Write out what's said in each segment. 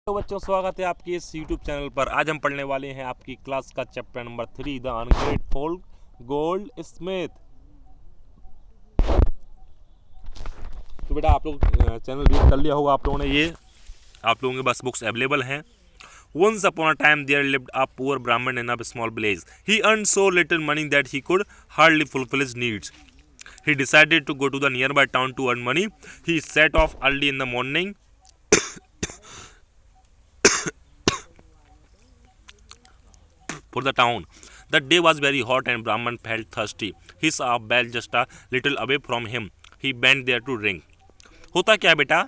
तो बच्चों, स्वागत है आपके इस YouTube चैनल पर। आज हम पढ़ने वाले हैं आपकी क्लास का chapter number 3, the ungrateful gold Smith. तो बेटा, आप लोग चैनल रीड कर लिया होगा आप लोगों ने। ये आप लोगों के पास बुक्स अवेलेबल हैं। Once upon a time there lived a poor Brahmin in a small village. He earned so little money that he could hardly fulfill his needs. He decided to go to the nearby town to earn money. He set off early in the morning for the town. The day was very hot and Brahman felt thirsty. He saw a bell just a little away from him. He bent there to ring. होता क्या है बेटा,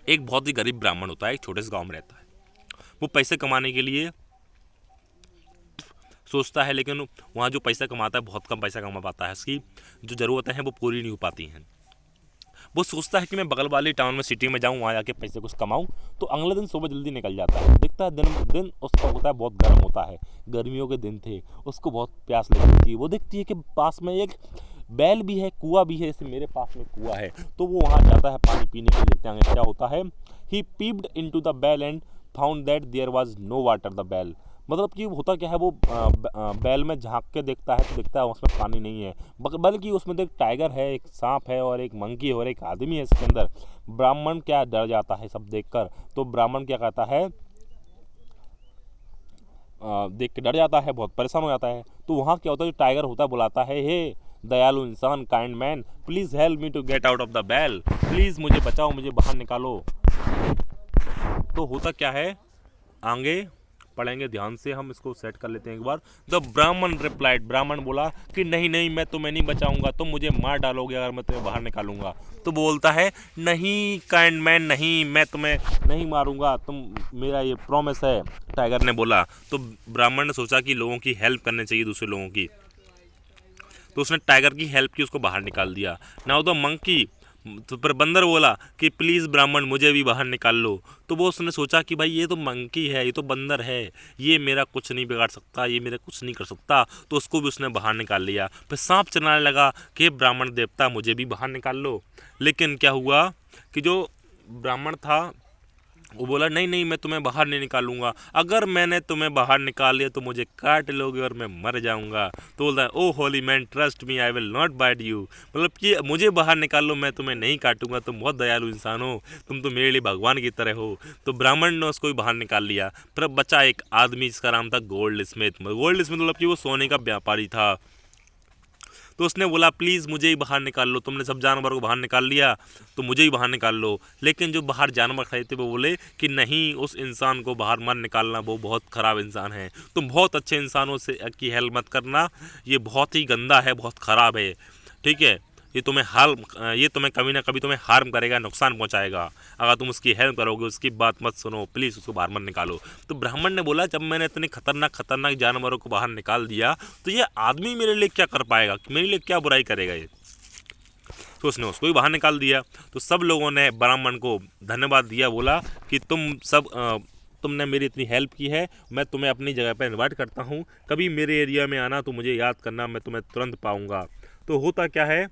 एक बहुत ही गरीब ब्राह्मण होता है, एक छोटे से गांव में रहता है। वो पैसे कमाने के लिए सोचता है, लेकिन वहाँ जो पैसा कमाता है बहुत कम पैसा कमा पाता है। उसकी जो ज़रूरतें हैं वो पूरी नहीं हो पाती हैं। वो सोचता है कि मैं बगल वाली टाउन में, सिटी में जाऊँ, वहाँ जाके पैसे कुछ कमाऊँ। तो अगले दिन सुबह जल्दी निकल जाता है। दिखता है दिन उसका होता है बहुत गर्म होता है, गर्मियों के दिन थे। उसको बहुत प्यास लगती है। वो देखती है कि पास में एक बैल भी है, कुआं भी है, जैसे मेरे पास में कुआं है। तो वो वहाँ जाता है पानी पीने के लिए। देखते हैं क्या होता है। He peeped into the bell and found that there was no water the bell. मतलब कि होता क्या है, वो बैल में झांक के देखता है तो देखता है उसमें पानी नहीं है, बल्कि उसमें तो एक टाइगर है, एक सांप है और एक मंकी है और एक आदमी है इसके अंदर। ब्राह्मण क्या डर जाता है सब देखकर। तो ब्राह्मण क्या कहता है, देख के डर जाता है, बहुत परेशान हो जाता है। तो वहाँ क्या होता है, जो टाइगर होता है बुलाता है, हे दयालु इंसान, kind man, please help me to get out of the bell. Please मुझे बचाओ, मुझे बाहर निकालो। तो होता क्या है, आगे पढ़ेंगे ध्यान से, हम इसको सेट कर लेते हैं एक बार। द ब्राह्मण रिप्लाइड, ब्राह्मण बोला कि नहीं नहीं, मैं तुम्हें नहीं बचाऊंगा, तुम मुझे मार डालोगे अगर मैं तुम्हें बाहर निकालूंगा। तो बोलता है, नहीं काइंड मैन, नहीं, मैं तुम्हें नहीं मारूंगा, तुम, मेरा ये प्रॉमिस है, टाइगर ने बोला। तो ब्राह्मण ने सोचा कि लोगों की हेल्प करनी चाहिए, दूसरे लोगों की। तो उसने टाइगर की हेल्प की, उसको बाहर निकाल दिया। नाउ द मंकी, तो पर बंदर बोला कि प्लीज़ ब्राह्मण, मुझे भी बाहर निकाल लो। तो वो उसने सोचा कि भाई ये तो मंकी है, ये तो बंदर है, ये मेरा कुछ नहीं बिगाड़ सकता, ये मेरा कुछ नहीं कर सकता। तो उसको भी उसने बाहर निकाल लिया। फिर सांप चिल्लाने लगा कि ब्राह्मण देवता, मुझे भी बाहर निकाल लो। लेकिन क्या हुआ कि जो ब्राह्मण था वो बोला, नहीं नहीं, मैं तुम्हें बाहर नहीं निकालूंगा, अगर मैंने तुम्हें बाहर निकाल लिया तो मुझे काट लोगे और मैं मर जाऊंगा। तो बोलता है, oh holy man, trust me, I will not bite you. मतलब कि मुझे बाहर निकाल लो, मैं तुम्हें नहीं काटूंगा, तुम बहुत दयालु इंसान हो, तुम तो मेरे लिए भगवान की तरह हो। तो ब्राह्मण ने उसको भी बाहर निकाल लिया। पर अब बचा एक आदमी, जिसका नाम था गोल्ड स्मिथ। गोल्ड स्मिथ मतलब कि वो सोने का व्यापारी था। तो उसने बोला, प्लीज़ मुझे ही बाहर निकाल लो, तुमने सब जानवरों को बाहर निकाल लिया तो मुझे ही बाहर निकाल लो। लेकिन जो बाहर जानवर खड़े थे वो बोले कि नहीं, उस इंसान को बाहर मत निकालना, वो बहुत ख़राब इंसान है, तुम बहुत अच्छे इंसानों से की हेल्प मत करना, ये बहुत ही गंदा है, बहुत ख़राब है, ठीक है, ये तुम्हें कभी ना कभी तुम्हें हार्म करेगा, नुकसान पहुंचाएगा, अगर तुम उसकी हेल्प करोगे, उसकी बात मत सुनो, प्लीज़ उसको बाहर मत निकालो। तो ब्राह्मण ने बोला, जब मैंने इतने खतरनाक जानवरों को बाहर निकाल दिया तो ये आदमी मेरे लिए क्या कर पाएगा, मेरे लिए क्या बुराई करेगा ये। तो उसने उसको भी बाहर निकाल दिया। तो सब लोगों ने ब्राह्मण को धन्यवाद दिया, बोला कि तुमने मेरी इतनी हेल्प की है, मैं तुम्हें अपनी जगह पर इन्वाइट करता हूँ, कभी मेरे एरिया में आना तो मुझे याद करना, मैं तुम्हें तुरंत पाऊँगा। तो होता क्या है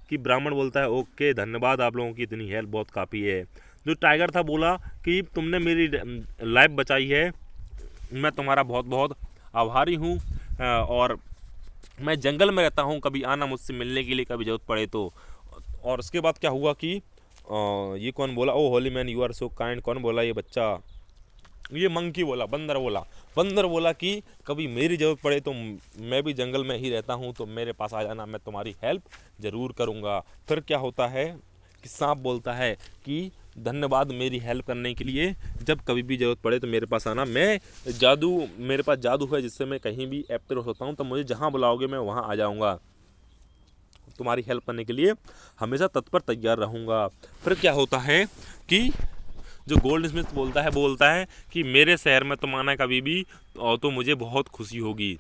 कि ब्राह्मण बोलता है, ओके धन्यवाद, आप लोगों की इतनी हेल्प बहुत काफ़ी है। जो टाइगर था बोला कि तुमने मेरी लाइफ बचाई है, मैं तुम्हारा बहुत बहुत आभारी हूँ, और मैं जंगल में रहता हूँ, कभी आना मुझसे मिलने के लिए, कभी ज़रूरत पड़े तो। और उसके बाद क्या हुआ कि ये कौन बोला, oh holy man you are so kind, कौन बोला, ये बच्चा, ये मंकी बोला, बंदर बोला कि कभी मेरी ज़रूरत पड़े तो मैं भी जंगल में ही रहता हूँ, तो मेरे पास आ जाना, मैं तुम्हारी हेल्प ज़रूर करूँगा। फिर क्या होता है कि सांप बोलता है कि धन्यवाद मेरी हेल्प करने के लिए, जब कभी भी ज़रूरत पड़े तो मेरे पास आना, मेरे पास जादू है जिससे मैं कहीं भी अपीयर हो सकता हूँ, तो मुझे जहाँ बुलाओगे मैं वहाँ आ जाऊँगा, तुम्हारी हेल्प करने के लिए हमेशा तत्पर तैयार रहूँगा। फिर क्या होता है कि जो गोल्ड स्मिथ बोलता है कि मेरे शहर में तुम आना कभी भी, और तो मुझे बहुत खुशी होगी।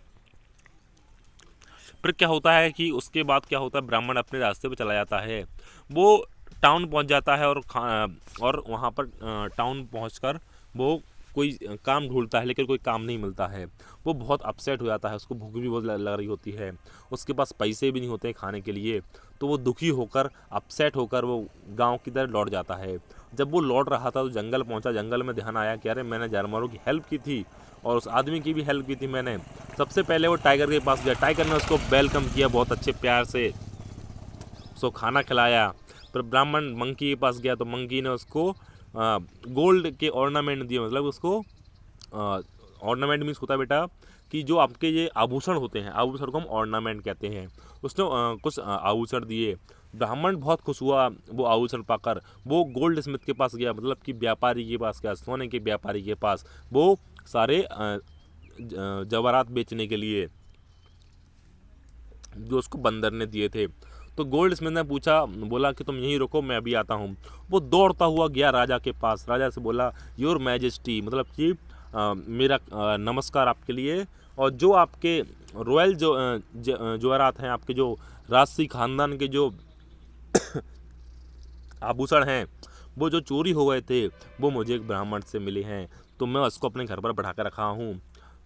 फिर क्या होता है कि उसके बाद क्या होता है, ब्राह्मण अपने रास्ते पे चला जाता है। वो टाउन पहुंच जाता है और वहाँ पर टाउन पहुंचकर वो कोई काम ढूंढता है, लेकिन कोई काम नहीं मिलता है। वो बहुत अपसेट हो जाता है, उसको भूख भी बहुत लग रही होती है, उसके पास पैसे भी नहीं होते हैं खाने के लिए। तो वो दुखी होकर, अपसेट होकर वो गांव की तरफ लौट जाता है। जब वो लौट रहा था तो जंगल पहुंचा, जंगल में ध्यान आया कि अरे मैंने जानवरों की हेल्प की थी और उस आदमी की भी हेल्प की थी मैंने। सबसे पहले वो टाइगर के पास गया, टाइगर ने उसको वेलकम किया बहुत अच्छे प्यार से, उसको खाना खिलाया। फिर ब्राह्मण मंकी के पास गया तो मंकी ने उसको गोल्ड के ऑर्नामेंट दिए, मतलब उसको ऑर्नामेंट मीन्स होता है बेटा कि जो आपके ये आभूषण होते हैं, आभूषण को हम ऑर्नामेंट कहते हैं। उसने कुछ आभूषण दिए। ब्राह्मण बहुत खुश हुआ वो आभूषण पाकर। वो गोल्ड स्मिथ के पास गया, मतलब कि व्यापारी के पास गया, सोने के व्यापारी के पास, वो सारे जवाहरात बेचने के लिए जो उसको बंदर ने दिए थे। तो गोल्ड स्मिथ ने पूछा, बोला कि तुम यहीं रुको, मैं अभी आता हूँ। वो दौड़ता हुआ गया राजा के पास, राजा से बोला योर मैजेस्टी, मतलब कि मेरा नमस्कार आपके लिए, और जो आपके रॉयल जो जवाहरात हैं, आपके जो राजसी खानदान के जो आभूषण हैं, वो जो चोरी हो गए थे वो मुझे एक ब्राह्मण से मिले हैं, तो मैं उसको अपने घर पर बढ़ा कर रखा हूँ।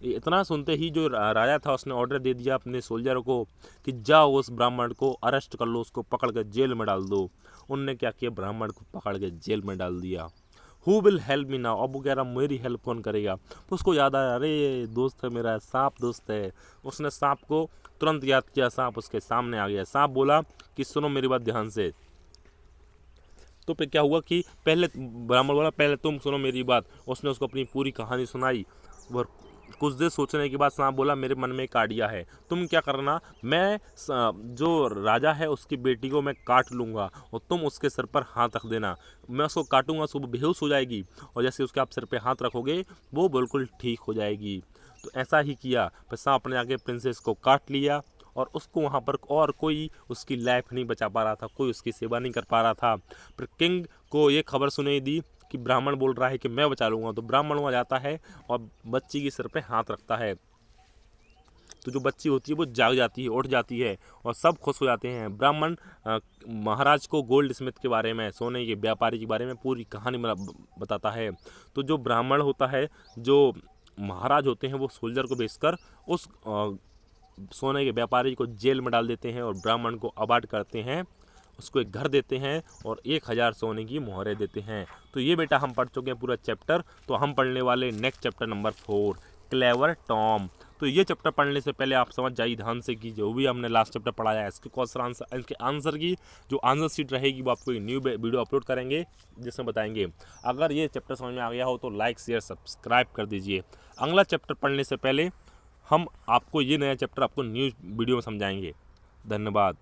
इतना सुनते ही जो राजा था उसने ऑर्डर दे दिया अपने सोल्जरों को कि जाओ उस ब्राह्मण को अरेस्ट कर लो, उसको पकड़ कर जेल में डाल दो। उनने क्या किया, ब्राह्मण को पकड़ के जेल में डाल दिया। Who will help me now, अब वो कह रहा मेरी हेल्प कौन करेगा। तो उसको याद आया, अरे दोस्त है मेरा, सांप दोस्त है। उसने सांप को तुरंत याद किया, सांप उसके सामने आ गया। सांप बोला कि सुनो मेरी बात ध्यान से। तो फिर क्या हुआ कि पहले ब्राह्मण बोला पहले तुम सुनो मेरी बात। उसने उसको अपनी पूरी कहानी सुनाई। और कुछ देर सोचने के बाद सांप बोला मेरे मन में एक आइडिया है, तुम क्या करना, मैं जो राजा है उसकी बेटी को मैं काट लूँगा और तुम उसके सिर पर हाथ रख देना। मैं उसको काटूंगा, सुबह बेहोश हो जाएगी और जैसे उसके आप सिर पे हाथ रखोगे वो बिल्कुल ठीक हो जाएगी। तो ऐसा ही किया। फिर सांप ने आके प्रिंसेस को काट लिया और उसको वहाँ पर और कोई उसकी लाइफ नहीं बचा पा रहा था, कोई उसकी सेवा नहीं कर पा रहा था। फिर किंग को ये खबर सुनाई दी कि ब्राह्मण बोल रहा है कि मैं बचा लूँगा। तो ब्राह्मण वहाँ जाता है और बच्ची के सिर पे हाथ रखता है। तो जो बच्ची होती है वो जाग जाती है, उठ जाती है और सब खुश हो जाते हैं। ब्राह्मण महाराज को गोल्ड स्मिथ के बारे में, सोने के व्यापारी के बारे में पूरी कहानी बताता है। तो जो ब्राह्मण होता है, जो महाराज होते हैं, वो सोल्जर को भेजकर उस सोने के व्यापारी को जेल में डाल देते हैं और ब्राह्मण को अवार्ड करते हैं, उसको एक घर देते हैं और 1000 सोने की मोहरें देते हैं। तो ये बेटा हम पढ़ चुके हैं पूरा चैप्टर। तो हम पढ़ने वाले next chapter number 4, clever Tom. तो ये चैप्टर पढ़ने से पहले आप समझ जाइए ध्यान से कि जो भी हमने लास्ट चैप्टर पढ़ाया है इसके क्वेश्चन आंसर, इसके आंसर की जो आंसर शीट रहेगी वो आपको एक न्यू वीडियो अपलोड करेंगे जिसमें बताएंगे। अगर ये चैप्टर समझ में आ गया हो तो लाइक शेयर सब्सक्राइब कर दीजिए। अगला चैप्टर पढ़ने से पहले हम आपको ये नया चैप्टर आपको न्यू वीडियो में समझाएंगे। धन्यवाद।